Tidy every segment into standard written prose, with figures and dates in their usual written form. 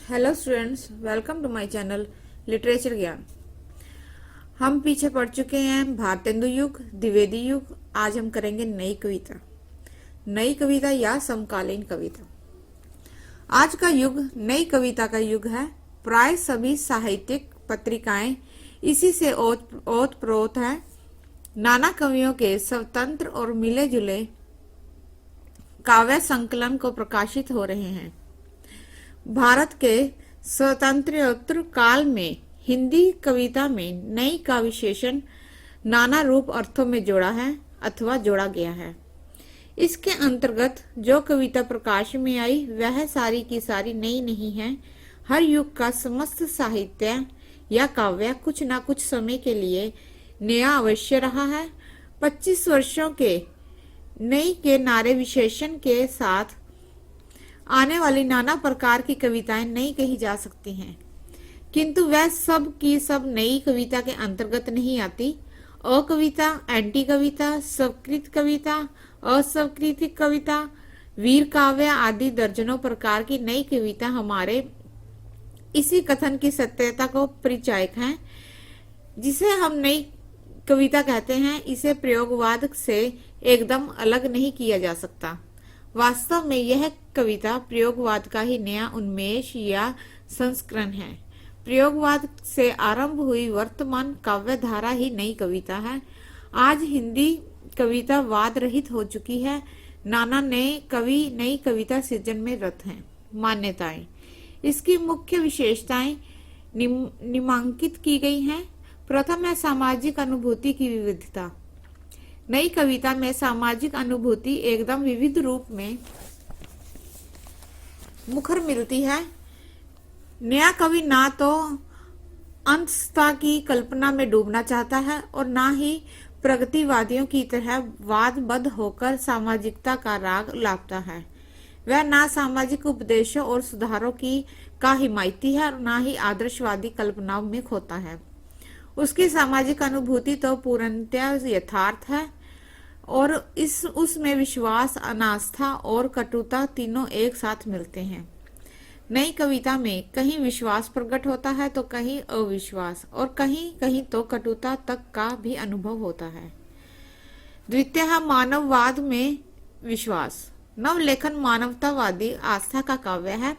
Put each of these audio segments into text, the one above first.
Hello students, welcome to my channel literature Gyan. हम पीछे पढ़ चुके हैं भारतेंदु युग, द्विवेदी युग। आज हम करेंगे नई कविता या समकालीन कविता। आज का युग नई कविता का युग है। प्राय सभी साहित्यिक पत्रिकाएं इसी से ओत-प्रोत है। नाना कवियों के स्वतंत्र और मिले जुले काव्य संकलन को प्रकाशित हो रहे हैं। भारत के स्वतंत्रोत्तर काल में हिंदी कविता में नई का विशेषण नाना रूप अर्थों में जोड़ा है अथवा जोड़ा गया है। इसके अंतर्गत जो कविता प्रकाश में आई वह सारी की सारी नई नहीं है। हर युग का समस्त साहित्य या काव्य कुछ न कुछ समय के लिए नया अवश्य रहा है। 25 वर्षों के नई के नारे विशेषण के साथ आने वाली नाना प्रकार की कविताएं नई कही जा सकती हैं, किंतु वह सब की सब नई कविता के अंतर्गत नहीं आती। अकविता, एंटी कविता, स्वकृत कविता, अस्वीकृत कविता, वीर काव्य आदि दर्जनों प्रकार की नई कविता हमारे इसी कथन की सत्यता को परिचायक हैं। जिसे हम नई कविता कहते हैं, इसे प्रयोगवाद से एकदम अलग नहीं किया जा सकता। वास्तव में यह कविता प्रयोगवाद का ही नया उन्मेष या संस्करण है। प्रयोगवाद से आरंभ हुई वर्तमान काव्य धारा ही नई कविता है। आज हिंदी कविता वाद रहित हो चुकी है। नाना नए कवि नई कविता सृजन में रत हैं। मान्यताएं, इसकी मुख्य विशेषताएं निम्नांकित की गई हैं। प्रथम है सामाजिक अनुभूति की विविधता। नई कविता में सामाजिक अनुभूति एकदम विविध रूप में मुखर मिलती है। नया कवि ना तो अंतस्था की कल्पना में डूबना चाहता है और ना ही प्रगतिवादियों की तरह वादबद्ध होकर सामाजिकता का राग लापता है। वह ना सामाजिक उपदेशों और सुधारों की का हिमायती है और ना ही आदर्शवादी कल्पनाओं में खोता है। उसकी सामाजिक अनुभूति तो पूर्णतः यथार्थ है और उसमें विश्वास, अनास्था और कटुता तीनों एक साथ मिलते हैं। नई कविता में कहीं विश्वास प्रकट होता है तो कहीं अविश्वास और कहीं कहीं तो कटुता तक का भी अनुभव होता है। द्वितीय है मानववाद में विश्वास। नवलेखन मानवतावादी आस्था का काव्य है।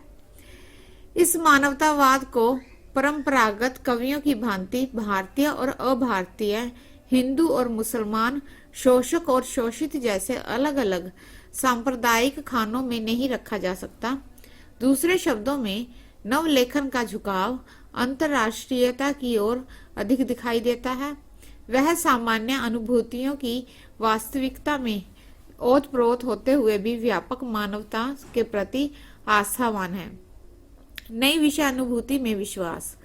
इस मानवतावाद को परंपरागत कवियों की भांति भारतीय और अभारतीय, हिंदू और मुसलमान, शोषक और शोषित जैसे अलग अलग सांप्रदायिक खानों में नहीं रखा जा सकता। दूसरे शब्दों में नवलेखन का झुकाव अंतर्राष्ट्रीयता की ओर अधिक दिखाई देता है। वह सामान्य अनुभूतियों की वास्तविकता में ओतप्रोत होते हुए भी व्यापक मानवता के प्रति आस्थावान है। नई विषय अनुभूति में विश्वास।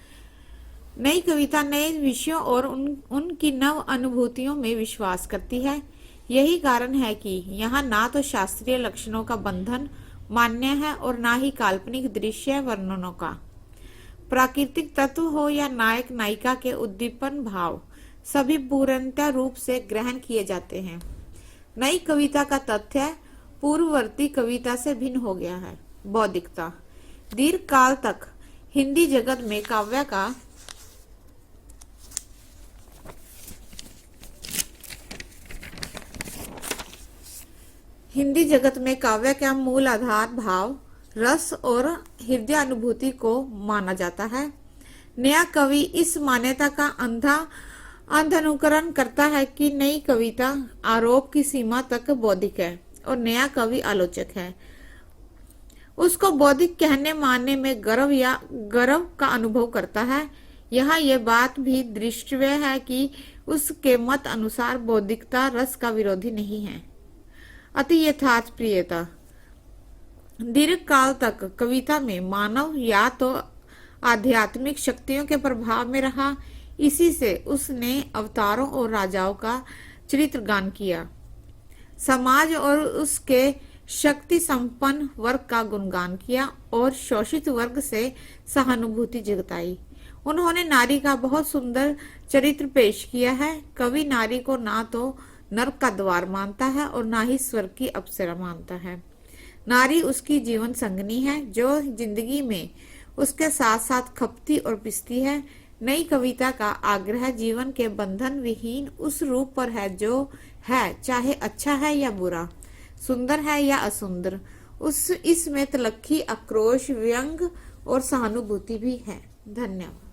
नई कविता नए विषयों और उनकी नव अनुभूतियों में विश्वास करती है। यही कारण है कि यहाँ ना तो शास्त्रीय लक्षणों का बंधन मान्य है और ना ही काल्पनिक दृश्य वर्णनों का। प्राकृतिक तत्व हो या नायक नायिका के उद्दीपन भाव, सभी पूर्णतः रूप से ग्रहण किए जाते हैं। नई कविता का तथ्य पूर्ववर्ती कविता से भिन्न हो गया है। बौद्धिकता। दीर्घ काल तक हिंदी जगत में काव्य का मूल आधार भाव, रस और हृदय अनुभूति को माना जाता है। नया कवि इस मान्यता का अंधा अनुकरण करता है कि नई कविता आरोप की सीमा तक बौद्धिक है और नया कवि आलोचक है। उसको बौद्धिक कहने मानने में गर्व का अनुभव करता है। यहाँ यह बात भी दृष्टव्य है कि उसके मत अनुसार बौद्धिकता रस का विरोधी नहीं है। अति यथार्थ प्रियता। दीर्घ काल तक कविता में मानव या तो आध्यात्मिक शक्तियों के प्रभाव में रहा। इसी से उसने अवतारों और राजाओं का चरित्र गान किया। समाज और उसके शक्ति संपन्न वर्ग का गुणगान किया और शोषित वर्ग से सहानुभूति जताई। उन्होंने नारी का बहुत सुंदर चरित्र पेश किया है। कवि नारी को ना तो नर्क का द्वार मानता है और ना ही स्वर्ग की अप्सरा मानता है। नारी उसकी जीवन संगनी है जो जिंदगी में उसके साथ साथ खपती और पिसती है। नई कविता का आग्रह जीवन के बंधन विहीन उस रूप पर है जो है, चाहे अच्छा है या बुरा, सुंदर है या असुंदर। इसमें तलखी, आक्रोश, व्यंग और सहानुभूति भी है। धन्यवाद।